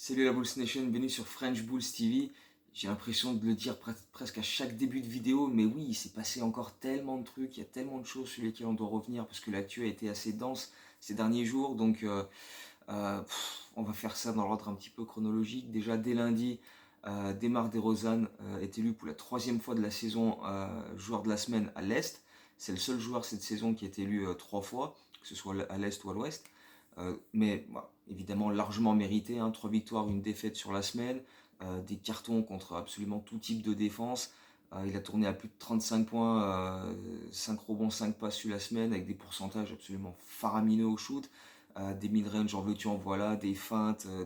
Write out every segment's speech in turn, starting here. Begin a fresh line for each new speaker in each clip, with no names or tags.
Salut la Bulls Nation, bienvenue sur French Bulls TV. J'ai l'impression de le dire presque à chaque début de vidéo, mais oui, il s'est passé encore tellement de trucs, il y a tellement de choses sur lesquelles on doit revenir parce que l'actu a été assez dense ces derniers jours. Donc on va faire ça dans l'ordre un petit peu chronologique. Déjà dès lundi, DeMar DeRozan est élu pour la troisième fois de la saison joueur de la semaine à l'Est. C'est le seul joueur cette saison qui est élu 3 fois, que ce soit à l'Est ou à l'Ouest. Mais voilà, évidemment largement mérité, hein, 3 victoires, une défaite sur la semaine, des cartons contre absolument tout type de défense. Il a tourné à plus de 35 points, 5 rebonds, 5 passes sur la semaine, avec des pourcentages absolument faramineux au shoot, des mid-range en veux-tu en voilà, des feintes, euh,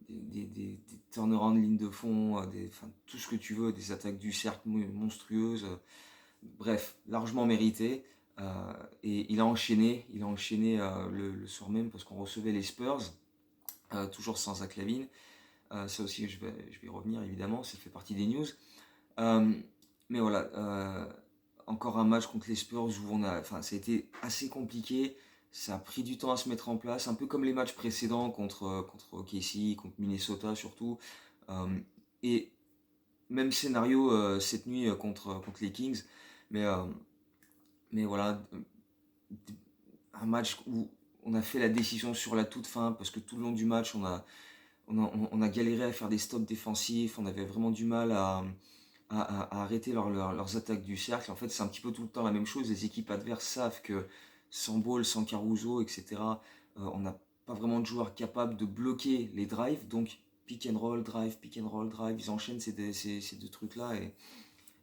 des turnarounds de ligne de fond, tout ce que tu veux, des attaques du cercle monstrueuses. Bref, largement mérité. Et il a enchaîné le soir même parce qu'on recevait les Spurs, toujours sans Zach LaVine. Ça aussi, je vais y revenir évidemment, ça fait partie des news. Euh, mais voilà, encore un match contre les Spurs où ça a été assez compliqué. Ça a pris du temps à se mettre en place, un peu comme les matchs précédents contre OKC, contre Minnesota surtout. Euh, et même scénario cette nuit contre les Kings. Mais, euh, mais voilà, un match où on a fait la décision sur la toute fin parce que tout le long du match, on a galéré à faire des stops défensifs, on avait vraiment du mal à arrêter leurs attaques du cercle. En fait, c'est un petit peu tout le temps la même chose. Les équipes adverses savent que sans Ball, sans Caruso, etc., on n'a pas vraiment de joueurs capables de bloquer les drives. Donc, pick and roll, drive, ils enchaînent ces deux trucs-là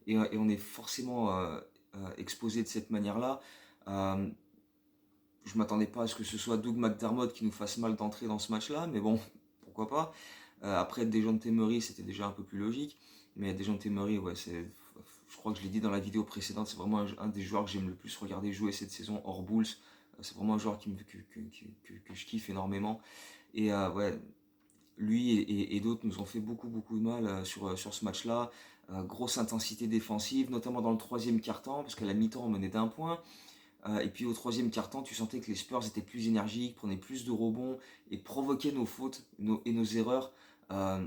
et on est forcément exposé de cette manière-là. Euh, je m'attendais pas à ce que ce soit Doug McDermott qui nous fasse mal d'entrer dans ce match-là, mais bon, pourquoi pas. Après, Dejounte Murray, c'était déjà un peu plus logique, mais Dejounte Murray, ouais, je crois que je l'ai dit dans la vidéo précédente, c'est vraiment un des joueurs que j'aime le plus regarder jouer cette saison hors Bulls. C'est vraiment un joueur que je kiffe énormément. Et ouais, lui et d'autres nous ont fait beaucoup de mal sur ce match-là. Grosse intensité défensive, notamment dans le troisième quart-temps, parce qu'à la mi-temps on menait d'1 point. Et puis au troisième quart-temps, tu sentais que les Spurs étaient plus énergiques, prenaient plus de rebonds et provoquaient nos fautes et nos erreurs. Euh,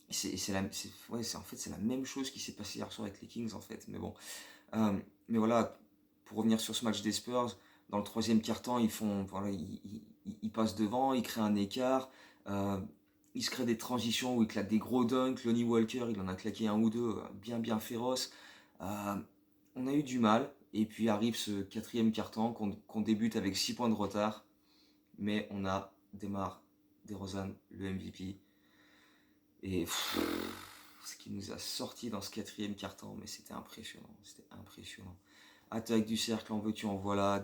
en fait, c'est la même chose qui s'est passé hier soir avec les Kings en fait. Mais bon, mais voilà, pour revenir sur ce match des Spurs, dans le troisième quart-temps, ils passent devant, ils créent un écart. Euh, ils se créent des transitions où ils claquent des gros dunks. Lonnie Walker, il en a claqué un ou deux bien féroces. Euh, on a eu du mal. Et puis arrive ce quatrième quart-temps qu'on débute avec 6 points de retard. Mais on a DeMar DeRozan, le MVP. Et ce qui nous a sorti dans ce quatrième quart-temps, mais c'était impressionnant. C'était impressionnant. Attaque du cercle, en veux-tu, en voilà.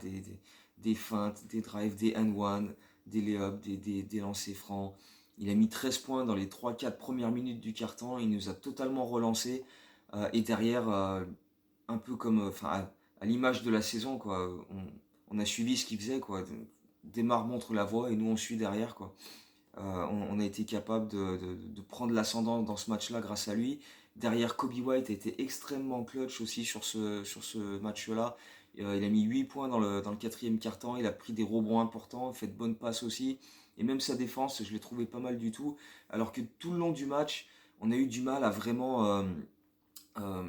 Des feintes, des drives, des and-one, des lay-ups, des lancers francs. Il a mis 13 points dans les 3-4 premières minutes du quart-temps. Il nous a totalement relancé. Et derrière, un peu comme à l'image de la saison, quoi. On a suivi ce qu'il faisait, quoi. Desmar montre la voie et nous on suit derrière, quoi. On a été capable de prendre l'ascendant dans ce match-là grâce à lui. Derrière, Kobe White a été extrêmement clutch aussi sur ce match-là. Il a mis 8 points dans le quatrième quart-temps. Il a pris des rebonds importants, fait de bonnes passes aussi. Et même sa défense, je l'ai trouvé pas mal du tout. Alors que tout le long du match, on a eu du mal à vraiment euh,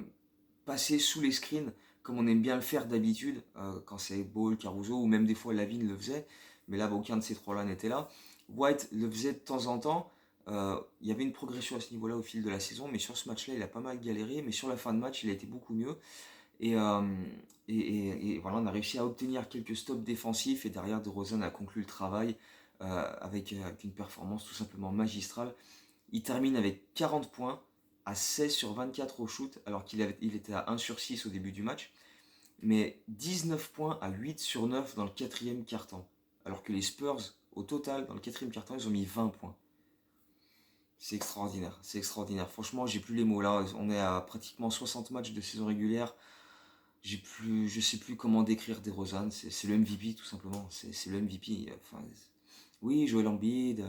passer sous les screens comme on aime bien le faire d'habitude quand c'est Ball, Caruso ou même des fois Lavine le faisait. Mais là, aucun de ces trois-là n'était là. White le faisait de temps en temps. Il y avait une progression à ce niveau-là au fil de la saison, mais sur ce match-là, il a pas mal galéré. Mais sur la fin de match, il a été beaucoup mieux. Et, euh, et voilà, on a réussi à obtenir quelques stops défensifs. Et derrière, DeRozan a conclu le travail avec une performance tout simplement magistrale. Il termine avec 40 points à 16 sur 24 au shoot, alors il était à 1 sur 6 au début du match. Mais 19 points à 8 sur 9 dans le quatrième quart-temps. Alors que les Spurs, au total, dans le quatrième quart-temps, ils ont mis 20 points. C'est extraordinaire, c'est extraordinaire. Franchement, j'ai plus les mots là. On est à pratiquement 60 matchs de saison régulière. Je sais plus comment décrire DeRozan. C'est le MVP tout simplement. C'est le MVP. Enfin, oui, Joel Embiid,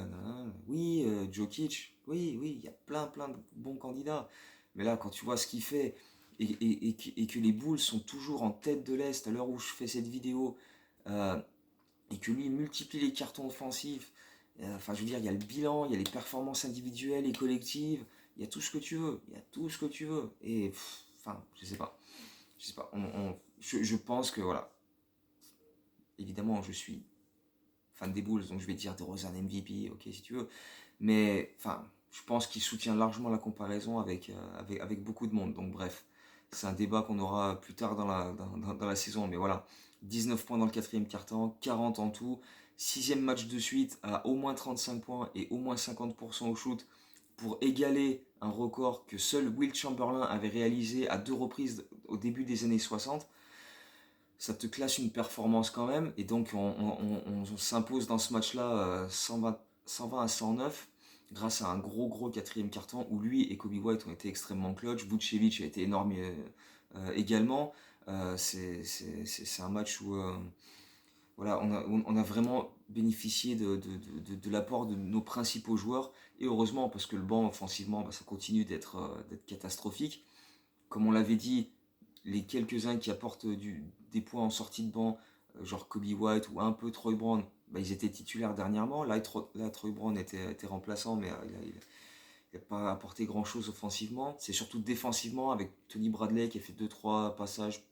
oui, Jokic, oui, il y a plein de bons candidats. Mais là, quand tu vois ce qu'il fait et que les Bulls sont toujours en tête de l'Est à l'heure où je fais cette vidéo, euh, et que lui multiplie les cartons offensifs, Enfin, je veux dire, il y a le bilan, il y a les performances individuelles et collectives, il y a tout ce que tu veux, il y a tout ce que tu veux. Et, enfin, je sais pas. Je sais pas. Je pense que, voilà, évidemment, je suis fan des Bulls, donc je vais dire DeRozan MVP, ok, si tu veux. Mais, enfin, je pense qu'il soutient largement la comparaison avec beaucoup de monde. Donc, bref, c'est un débat qu'on aura plus tard dans la saison. Mais voilà, 19 points dans le quatrième quart-temps, 40 en tout. Sixième match de suite à au moins 35 points et au moins 50% au shoot pour égaler un record que seul Will Chamberlain avait réalisé à 2 reprises au début des années 60. Ça te classe une performance quand même. Et donc, on s'impose dans ce match-là 120 à 109 grâce à un gros quatrième carton où lui et Kobe White ont été extrêmement clutch. Vucevic a été énorme également. C'est un match où voilà, on a vraiment bénéficié de l'apport de nos principaux joueurs. Et heureusement, parce que le banc offensivement, ça continue d'être catastrophique. Comme on l'avait dit, les quelques-uns qui apportent des points en sortie de banc, genre Kobe White ou un peu Troy Brown, ils étaient titulaires dernièrement. Là, Troy Brown était remplaçant, mais il n'a pas apporté grand-chose offensivement. C'est surtout défensivement, avec Tony Bradley qui a fait 2-3 passages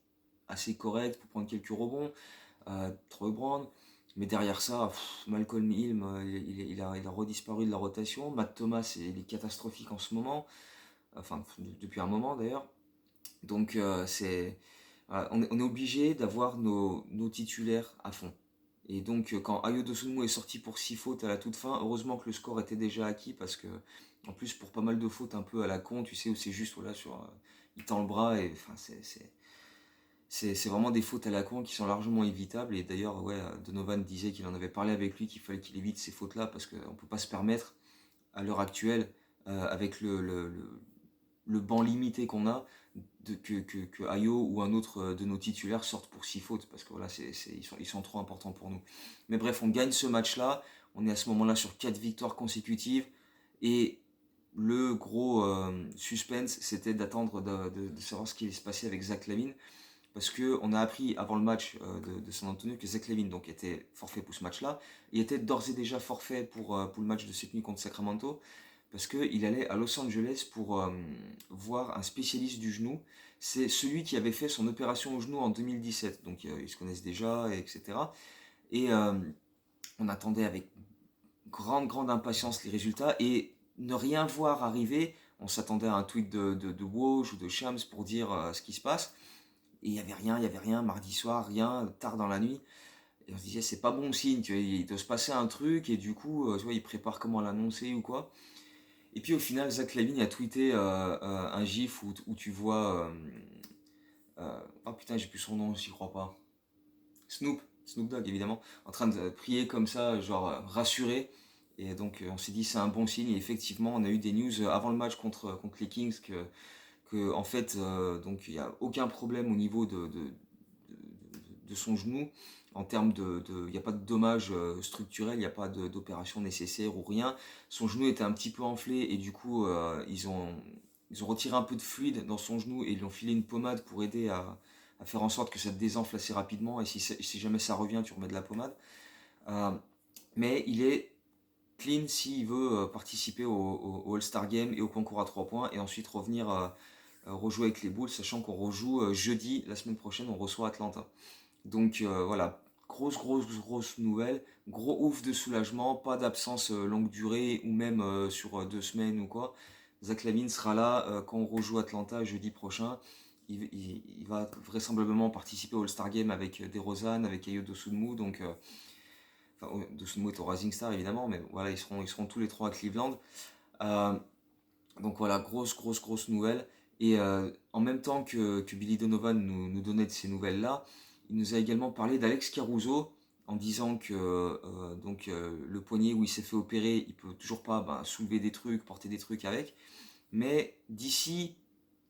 assez corrects pour prendre quelques rebonds. Troy Brown. Mais derrière ça, Malcolm Hill, il a redisparu de la rotation. Matt Thomas, il est catastrophique en ce moment. Enfin, depuis un moment d'ailleurs. Donc on est obligé d'avoir nos titulaires à fond. Et donc quand Ayo Dosunmu est sorti pour 6 fautes à la toute fin, heureusement que le score était déjà acquis parce que en plus pour pas mal de fautes un peu à la con, tu sais où c'est juste voilà il tend le bras et enfin c'est vraiment des fautes à la con qui sont largement évitables. Et d'ailleurs ouais, Donovan disait qu'il en avait parlé avec lui qu'il fallait qu'il évite ces fautes là parce qu'on ne peut pas se permettre à l'heure actuelle avec le banc limité qu'on a, que Ayo ou un autre de nos titulaires sortent pour 6 fautes, parce que voilà, ils sont trop importants pour nous. Mais bref, on gagne ce match-là, on est à ce moment-là sur 4 victoires consécutives, et le gros suspense, c'était d'attendre de savoir ce qui allait se passer avec Zach LaVine, parce qu'on a appris avant le match de San Antonio que Zach LaVine donc, était forfait pour ce match-là, et était d'ores et déjà forfait pour le match de cette nuit contre Sacramento, parce qu'il allait à Los Angeles pour voir un spécialiste du genou. C'est celui qui avait fait son opération au genou en 2017, donc ils se connaissent déjà, etc. Et on attendait avec grande impatience les résultats, et ne rien voir arriver, on s'attendait à un tweet de Woj ou de Shams pour dire ce qui se passe, et il n'y avait rien, mardi soir, rien, tard dans la nuit. Et on se disait, c'est pas bon signe, tu vois, il doit se passer un truc, et du coup, tu vois, il prépare comment l'annoncer ou quoi. Et puis au final, Zach LaVine a tweeté un gif où tu vois. Oh putain, j'ai plus son nom, j'y crois pas. Snoop Dogg évidemment, en train de prier comme ça, genre rassuré. Et donc on s'est dit c'est un bon signe. Et effectivement, on a eu des news avant le match contre les Kings que en fait, donc il n'y a aucun problème au niveau de son genou. En termes il n'y a pas de dommage structurel, il n'y a pas d'opération nécessaire ou rien. Son genou était un petit peu enflé et du coup ils ont retiré un peu de fluide dans son genou et ils lui ont filé une pommade pour aider à faire en sorte que ça désenfle assez rapidement. Et si jamais ça revient, tu remets de la pommade. Euh, mais il est clean s'il veut participer au All-Star Game et au concours à 3 points et ensuite revenir rejouer avec les Bulls, sachant qu'on rejoue jeudi, la semaine prochaine, on reçoit Atlanta. Donc voilà, grosse nouvelle, gros ouf de soulagement, pas d'absence longue durée ou même sur 2 semaines ou quoi. Zach LaVine sera là quand on rejoue Atlanta jeudi prochain. Il va vraisemblablement participer au All-Star Game avec DeRozan, avec Ayo Dosunmu, donc enfin Dosunmu est au Rising Star évidemment, mais voilà, ils seront tous les trois à Cleveland. Euh, donc voilà, grosse nouvelle. Et en même temps que Billy Donovan nous donnait de ces nouvelles-là, il nous a également parlé d'Alex Caruso en disant que le poignet où il s'est fait opérer, il peut toujours pas soulever des trucs, porter des trucs avec. Mais d'ici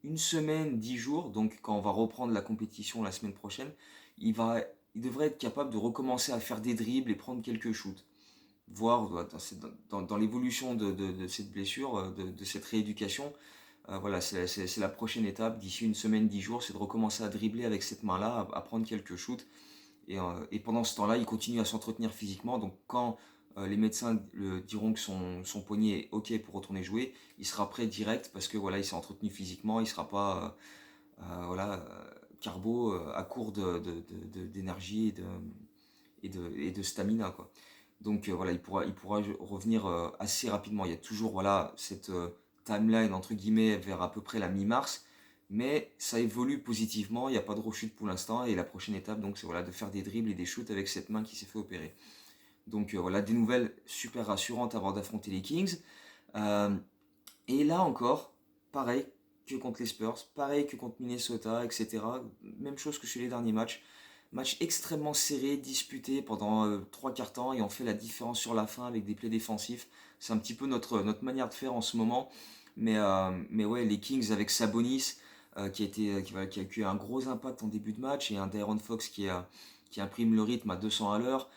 une semaine, 10 jours, donc quand on va reprendre la compétition la semaine prochaine, il devrait être capable de recommencer à faire des dribbles et prendre quelques shoots. Voir dans l'évolution de cette blessure, de cette rééducation, voilà, c'est la prochaine étape. D'ici une semaine, 10 jours, c'est de recommencer à dribbler avec cette main-là, à prendre quelques shoots. Et pendant ce temps-là, il continue à s'entretenir physiquement. Donc quand les médecins diront que son poignet est OK pour retourner jouer, il sera prêt direct parce que voilà, il s'est entretenu physiquement, il sera pas voilà, carbo à court d'énergie et de stamina, quoi. Donc voilà, il pourra revenir assez rapidement. Il y a toujours voilà, cette timeline entre guillemets vers à peu près la mi-mars, mais ça évolue positivement, il n'y a pas de rechute pour l'instant, et la prochaine étape donc c'est voilà, de faire des dribbles et des shoots avec cette main qui s'est fait opérer. Donc voilà, des nouvelles super rassurantes avant d'affronter les Kings. Euh, et là encore, pareil que contre les Spurs, pareil que contre Minnesota, etc. Même chose que chez les derniers matchs. Match extrêmement serré, disputé pendant 3 quarts temps, et on fait la différence sur la fin avec des plays défensifs. C'est un petit peu notre manière de faire en ce moment. Mais ouais, les Kings avec Sabonis, qui a eu un gros impact en début de match, et un De'Aaron Fox qui imprime le rythme à 200 à l'heure.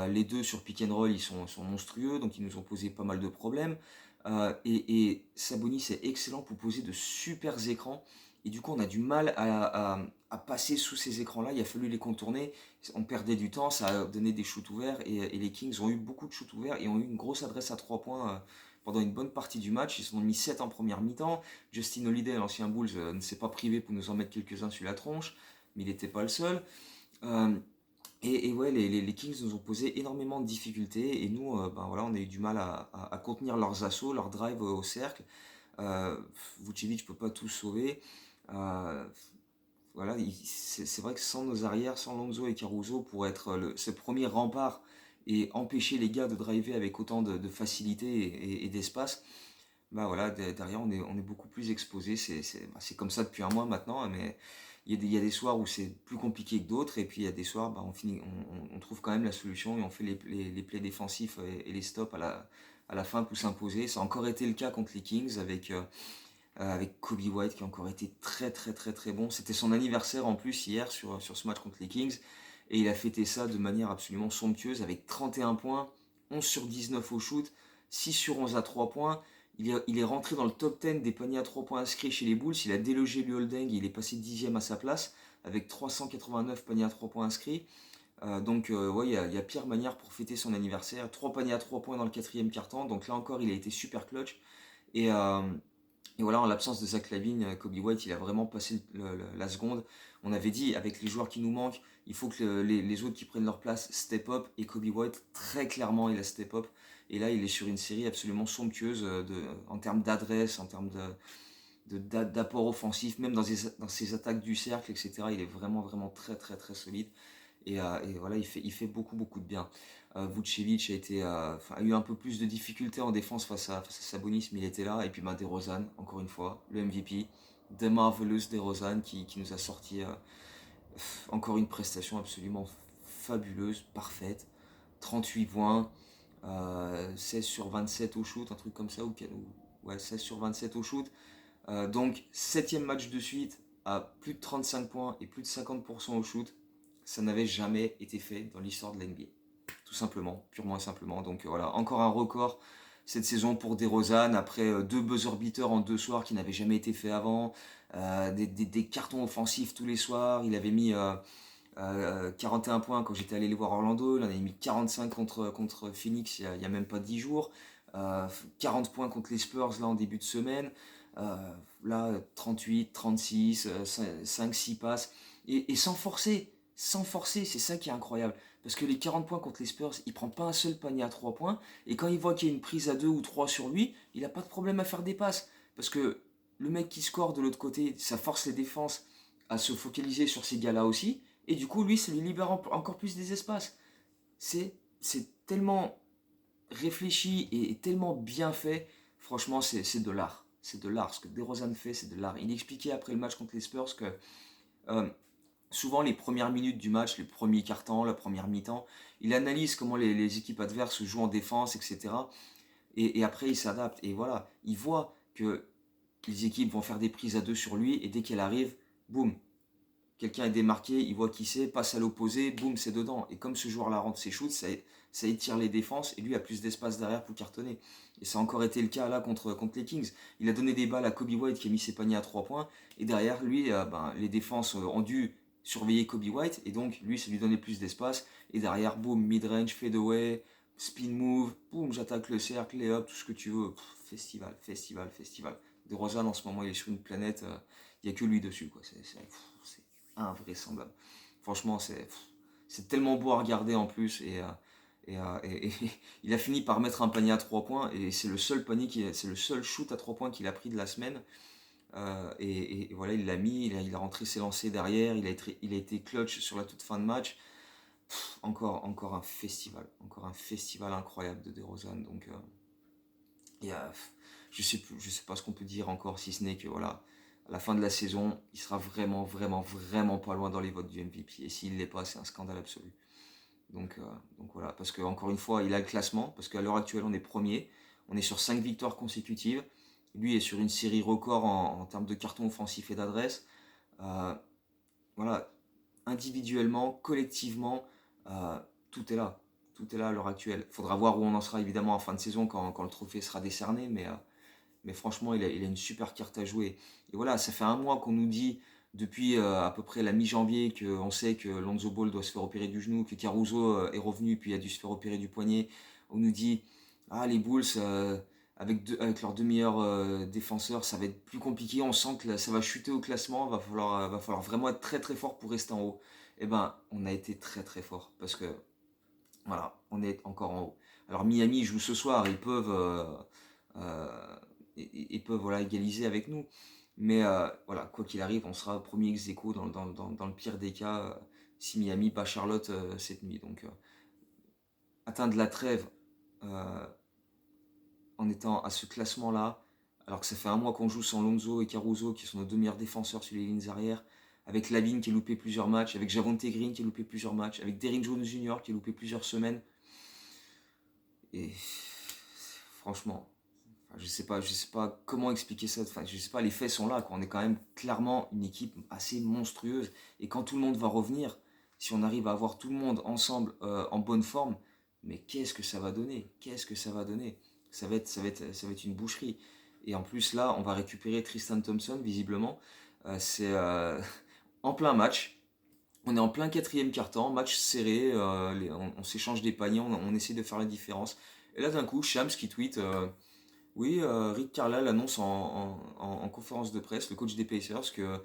Les deux sur pick and roll, ils sont monstrueux, donc ils nous ont posé pas mal de problèmes. Et Sabonis est excellent pour poser de super écrans. Et du coup, on a du mal à passer sous ces écrans-là. Il a fallu les contourner. On perdait du temps, ça a donné des shoots ouverts. Et les Kings ont eu beaucoup de shoots ouverts et ont eu une grosse adresse à 3 points pendant une bonne partie du match. Ils en ont mis 7 en première mi-temps. Justin Holiday, l'ancien Bulls, ne s'est pas privé pour nous en mettre quelques-uns sur la tronche, mais il n'était pas le seul. Euh, et ouais, les Kings nous ont posé énormément de difficultés, et nous, ben voilà, on a eu du mal à contenir leurs assauts, leurs drives au cercle. Euh, Vucevic ne peut pas tout sauver. Euh, voilà, c'est vrai que sans nos arrières, sans Lonzo et Caruso, pour être ce premier rempart et empêcher les gars de driver avec autant de facilité et d'espace, bah voilà, derrière on est beaucoup plus exposé. C'est comme ça depuis un mois maintenant, hein, mais il y a des soirs où c'est plus compliqué que d'autres, et puis il y a des soirs, bah, on trouve quand même la solution, et on fait les plays défensifs et les stops à la fin pour s'imposer. Ça a encore été le cas contre les Kings avec Kobe White qui a encore été très très très très bon. C'était son anniversaire en plus hier sur ce match contre les Kings, et il a fêté ça de manière absolument somptueuse avec 31 points, 11 sur 19 au shoot, 6 sur 11 à 3 points. Il est rentré dans le top 10 des paniers à 3 points inscrits chez les Bulls. Il a délogé Luol Deng, il est passé 10e à sa place avec 389 paniers à 3 points inscrits. Donc ouais, il y a pire manière pour fêter son anniversaire. 3 paniers à 3 points dans le quatrième quart-temps, donc là encore il a été super clutch. Et, euh, et voilà, en l'absence de Zach LaVine, Kobe White, il a vraiment passé la seconde. On avait dit, avec les joueurs qui nous manquent, il faut que les autres qui prennent leur place step up. Et Kobe White, très clairement, il a step up. Et là, il est sur une série absolument somptueuse en termes d'adresse, en termes d'apport offensif, même dans ses attaques du cercle, etc. Il est vraiment, vraiment très, très, très solide. Et voilà, il fait beaucoup, beaucoup de bien. Vucevic a eu un peu plus de difficultés en défense face à Sabonis, mais il était là. Et puis DeRozan, encore une fois, le MVP. The Marvelous DeRozan qui nous a sorti encore une prestation absolument fabuleuse, parfaite. 38 points, 16 sur 27 au shoot, un truc comme ça, ouais, 16 sur 27 au shoot. Donc, septième match de suite à plus de 35 points et plus de 50% au shoot. Ça n'avait jamais été fait dans l'histoire de l'NBA. Tout simplement, purement et simplement. Donc voilà, encore un record cette saison pour DeRozan, après 2 buzzer beaters en 2 soirs qui n'avaient jamais été fait avant. Des cartons offensifs tous les soirs. Il avait mis 41 points quand j'étais allé les voir à Orlando. Il en avait mis 45 contre Phoenix il y a même pas 10 jours. 40 points contre les Spurs là en début de semaine. Là, 38, 36, 5-6 passes. Et sans forcer, c'est ça qui est incroyable. Parce que les 40 points contre les Spurs, il prend pas un seul panier à 3 points. Et quand il voit qu'il y a une prise à 2 ou 3 sur lui, il n'a pas de problème à faire des passes. Parce que le mec qui score de l'autre côté, ça force les défenses à se focaliser sur ces gars-là aussi. Et du coup, lui, ça lui libère encore plus des espaces. C'est tellement réfléchi et tellement bien fait. Franchement, c'est de l'art. C'est de l'art. Ce que DeRozan fait, c'est de l'art. Il expliquait après le match contre les Spurs que euh, souvent les premières minutes du match, les premiers quart-temps, la première mi-temps, il analyse comment les équipes adverses jouent en défense, etc. Et après, il s'adapte. Et voilà, il voit que les équipes vont faire des prises à 2 sur lui, et dès qu'elle arrive, boum, quelqu'un est démarqué, il voit qui c'est, passe à l'opposé, boum, c'est dedans. Et comme ce joueur-là rentre ses shoots, ça étire les défenses, et lui a plus d'espace derrière pour cartonner. Et ça a encore été le cas là contre les Kings. Il a donné des balles à Kobe White qui a mis ses paniers à 3 points, et derrière lui, les défenses ont dû surveiller Kobe White, et donc lui, ça lui donnait plus d'espace. Et derrière, boum, mid-range, fadeaway, spin move, boum, j'attaque le cercle, et hop, tout ce que tu veux. Festival, festival, festival. DeRozan, en ce moment, il est sur une planète, il n'y a que lui dessus, quoi. C'est invraisemblable. Franchement, c'est tellement beau à regarder en plus, et il a fini par mettre un panier à 3 points, et c'est le seul c'est le seul shoot à 3 points qu'il a pris de la semaine. Et voilà, il l'a mis, il a rentré ses lancers derrière, il a été clutch sur la toute fin de match. Encore un festival incroyable de DeRozan. Donc, et, je sais pas ce qu'on peut dire encore, si ce n'est que voilà, à la fin de la saison, il sera vraiment, vraiment, vraiment pas loin dans les votes du MVP. Et s'il l'est pas, c'est un scandale absolu. Donc, donc voilà, parce que encore une fois, il a le classement, parce qu'à l'heure actuelle, on est premier, on est sur 5 victoires consécutives. Lui est sur une série record en termes de cartons offensifs et d'adresse. Euh, voilà, individuellement, collectivement, euh, tout est là. Tout est là à l'heure actuelle. Il faudra voir où on en sera évidemment en fin de saison quand le trophée sera décerné, mais franchement, il a une super carte à jouer. Et voilà, ça fait un mois qu'on nous dit, depuis à peu près la mi-janvier, qu'on sait que Lonzo Ball doit se faire opérer du genou, que Caruso est revenu puis a dû se faire opérer du poignet. On nous dit, ah, les Bulls, avec leurs deux meilleurs défenseurs, ça va être plus compliqué. On sent que ça va chuter au classement. Va falloir vraiment être très très fort pour rester en haut. Eh ben, on a été très très fort parce que voilà, on est encore en haut. Alors Miami joue ce soir, euh, ils peuvent voilà, égaliser avec nous. Mais voilà, quoi qu'il arrive, on sera premier ex aequo dans le pire des cas si Miami bat Charlotte cette nuit. Donc atteindre la trêve euh, en étant à ce classement-là, alors que ça fait un mois qu'on joue sans Lonzo et Caruso, qui sont nos deux meilleurs défenseurs sur les lignes arrière, avec Lavine qui a loupé plusieurs matchs, avec Javonte Green qui a loupé plusieurs matchs, avec Derrick Jones Jr. qui a loupé plusieurs semaines. Et franchement, enfin, je sais pas comment expliquer ça. Enfin, je sais pas, les faits sont là, quoi. On est quand même clairement une équipe assez monstrueuse. Et quand tout le monde va revenir, si on arrive à avoir tout le monde ensemble en bonne forme, mais qu'est-ce que ça va donner? Qu'est-ce que ça va donner? Ça va être une boucherie. Et en plus, là, on va récupérer Tristan Thompson, visiblement. C'est en plein match. On est en plein quatrième quart-temps, match serré, on s'échange des paniers, on essaie de faire la différence. Et là d'un coup, Shams qui tweet oui, Rick Carlisle annonce en conférence de presse, le coach des Pacers, que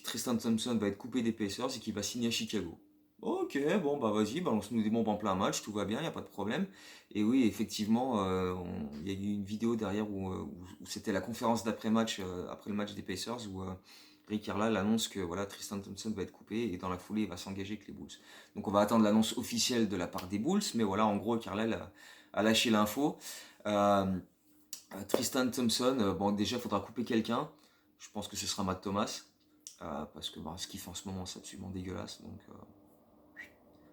Tristan Thompson va être coupé des Pacers et qu'il va signer à Chicago. Ok, bon bah vas-y, balance-nous des bombes en plein match, tout va bien, il n'y a pas de problème. Et oui, effectivement, il y a eu une vidéo derrière où c'était la conférence d'après-match, après le match des Pacers, où Rick Carlisle annonce que voilà, Tristan Thompson va être coupé et dans la foulée, il va s'engager avec les Bulls. Donc on va attendre l'annonce officielle de la part des Bulls, mais voilà, en gros, Carlisle a lâché l'info. Euh, Tristan Thompson, bon déjà, il faudra couper quelqu'un. Je pense que ce sera Matt Thomas. Parce que ce qu'il fait en ce moment, c'est absolument dégueulasse. Donc,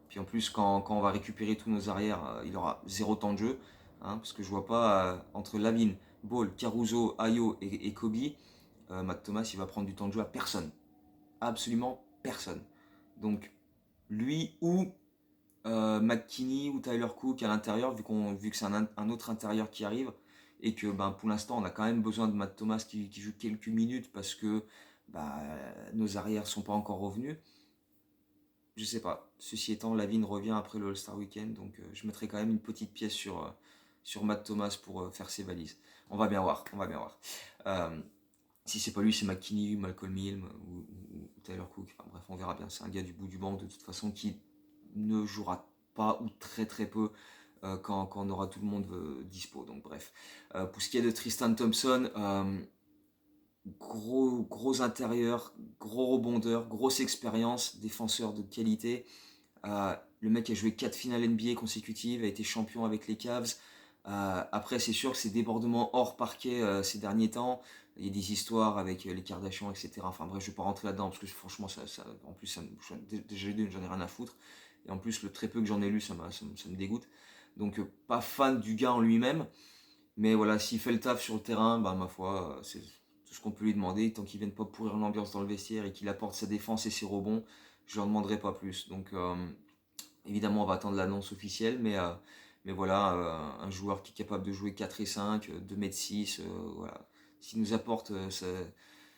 puis en plus, quand on va récupérer tous nos arrières, il aura zéro temps de jeu. Hein, parce que je vois pas, entre Lavine, Ball, Caruso, Ayo et Kobe, Matt Thomas, il va prendre du temps de jeu à personne. Absolument personne. Donc, lui ou McKinney ou Tyler Cook à l'intérieur, vu que c'est un autre intérieur qui arrive, et que ben, pour l'instant on a quand même besoin de Matt Thomas qui joue quelques minutes parce que bah, nos arrières sont pas encore revenus. Je sais pas. Ceci étant, Lavine revient après le All-Star Weekend, donc je mettrai quand même une petite pièce sur Matt Thomas pour faire ses valises. On va bien voir, on va bien voir. Euh, Si c'est pas lui, c'est McKinney, Malcolm Hill ou Tyler Cook. Enfin bref, on verra bien. C'est un gars du bout du banc de toute façon qui ne jouera pas ou très très peu quand on aura tout le monde dispo. Donc bref. Pour ce qui est de Tristan Thompson, gros intérieur, gros rebondeur, grosse expérience, défenseur de qualité. Le mec a joué 4 finales NBA consécutives, a été champion avec les Cavs. Après, c'est sûr que ces débordements hors parquet ces derniers temps, il y a des histoires avec les Kardashians, etc. Enfin bref, je ne vais pas rentrer là-dedans parce que franchement, en plus, déjà j'en ai rien à foutre. Et en plus, le très peu que j'en ai lu, ça me dégoûte. Donc, pas fan du gars en lui-même. Mais voilà, s'il fait le taf sur le terrain, bah, ma foi, c'est tout ce qu'on peut lui demander. Tant qu'il ne vienne pas pourrir l'ambiance dans le vestiaire et qu'il apporte sa défense et ses rebonds, je ne leur demanderai pas plus. Donc, évidemment, on va attendre l'annonce officielle, mais voilà, un joueur qui est capable de jouer 4 et 5, 2 m 6, voilà. S'il nous apporte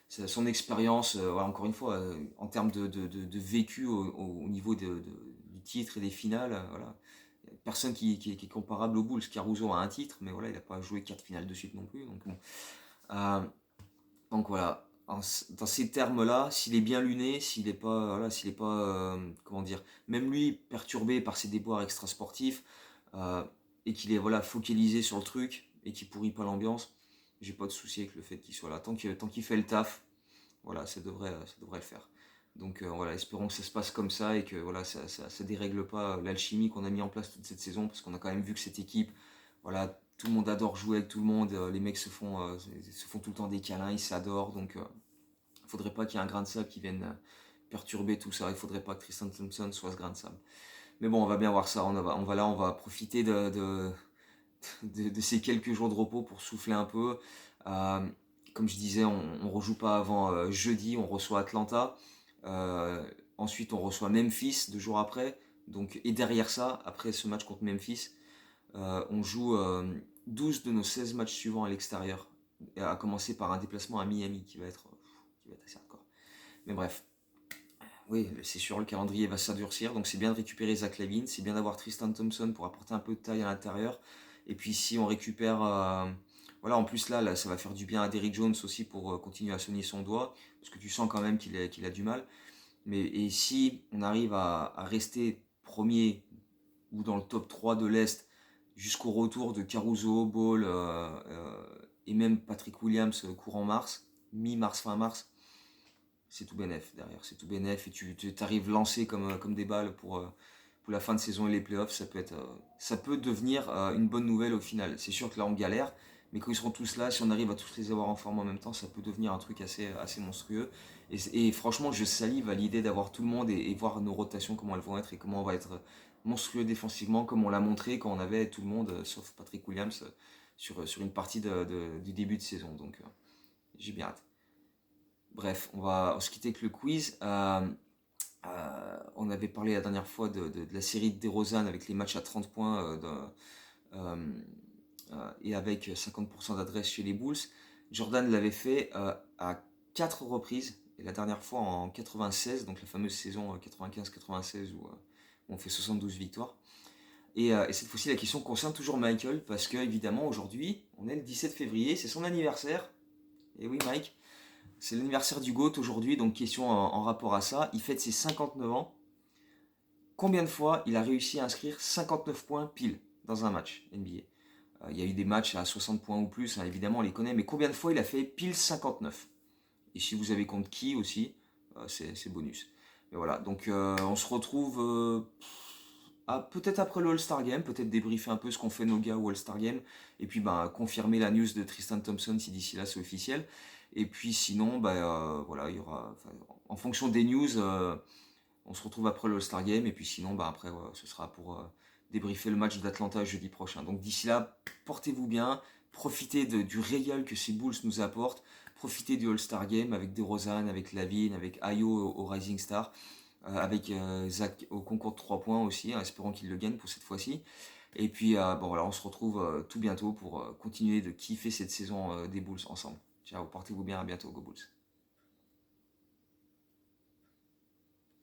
son expérience, voilà, encore une fois, en termes de vécu au niveau du titre et des finales, voilà, personne qui est comparable aux Bulls. Caruso a un titre, mais voilà, il n'a pas joué 4 finales de suite non plus. Donc, bon. Euh, donc voilà, dans ces termes-là, s'il est bien luné, s'il est pas, comment dire, même lui perturbé par ses déboires extrasportifs, euh, et qu'il est voilà focalisé sur le truc et qu'il pourrit pas l'ambiance, j'ai pas de souci avec le fait qu'il soit là. Tant qu'il fait le taf, voilà, ça devrait le faire. Donc voilà, espérons que ça se passe comme ça et que voilà, ça dérègle pas l'alchimie qu'on a mis en place toute cette saison, parce qu'on a quand même vu que cette équipe, voilà, tout le monde adore jouer avec tout le monde, les mecs se font tout le temps des câlins, ils s'adorent, donc il faudrait pas qu'il y ait un grain de sable qui vienne perturber tout ça, il faudrait pas que Tristan Thompson soit ce grain de sable. Mais bon, on va bien voir ça, on va profiter de ces quelques jours de repos pour souffler un peu. Euh, Comme je disais, on ne rejoue pas avant jeudi, on reçoit Atlanta. Euh, Ensuite, on reçoit Memphis 2 jours après. Donc, et derrière ça, après ce match contre Memphis, on joue 12 de nos 16 matchs suivants à l'extérieur. À commencer par un déplacement à Miami qui va être assez hardcore. Mais bref, oui, c'est sûr, le calendrier va s'adurcir, donc c'est bien de récupérer Zach LaVine, c'est bien d'avoir Tristan Thompson pour apporter un peu de taille à l'intérieur. Et puis si on récupère, voilà, en plus là, ça va faire du bien à Derrick Jones aussi pour continuer à soigner son doigt, parce que tu sens quand même qu'il a du mal. Et si on arrive à rester premier ou dans le top 3 de l'Est jusqu'au retour de Caruso, Ball et même Patrick Williams courant mars, mi-mars, fin mars, c'est tout bénef derrière, c'est tout bénef et tu arrives lancé comme des balles pour la fin de saison et les playoffs, ça peut devenir une bonne nouvelle au final. C'est sûr que là on galère, mais quand ils seront tous là, si on arrive à tous les avoir en forme en même temps, ça peut devenir un truc assez monstrueux. Et franchement, je salive à l'idée d'avoir tout le monde et voir nos rotations, comment elles vont être et comment on va être monstrueux défensivement, comme on l'a montré quand on avait tout le monde, sauf Patrick Williams, sur une partie du début de saison. Donc j'ai bien hâte. Bref, on va se quitter avec le quiz. On avait parlé la dernière fois de la série de DeRozan avec les matchs à 30 points euh, et avec 50% d'adresse chez les Bulls. Jordan l'avait fait à 4 reprises, et la dernière fois en 96, donc la fameuse saison 95-96 où on fait 72 victoires. Et cette fois-ci, la question concerne toujours Michael, parce que évidemment aujourd'hui, on est le 17 février, c'est son anniversaire. Et oui, Mike, c'est l'anniversaire du GOAT aujourd'hui, donc question en rapport à ça. Il fête ses 59 ans. Combien de fois il a réussi à inscrire 59 points pile dans un match NBA? Il y a eu des matchs à 60 points ou plus, hein, évidemment on les connaît, mais combien de fois il a fait pile 59? Et si vous avez contre qui aussi, c'est bonus. Mais voilà, donc on se retrouve peut-être après le All-Star Game, peut-être débriefer un peu ce qu'ont fait nos gars au All-Star Game, et puis confirmer la news de Tristan Thompson si d'ici là c'est officiel. Et puis sinon, voilà, il y aura, en fonction des news, on se retrouve après le All-Star Game, et puis sinon, après, ce sera pour débriefer le match d'Atlanta jeudi prochain. Donc d'ici là, portez-vous bien, profitez du régal que ces Bulls nous apportent, profitez du All-Star Game avec DeRozan, avec Lavine, avec Ayo au Rising Star, avec Zach au concours de 3 points aussi, hein, espérons qu'il le gagne pour cette fois-ci. Et puis, bon voilà, on se retrouve tout bientôt pour continuer de kiffer cette saison des Bulls ensemble. Ciao, portez-vous bien, à bientôt, Go Bulls.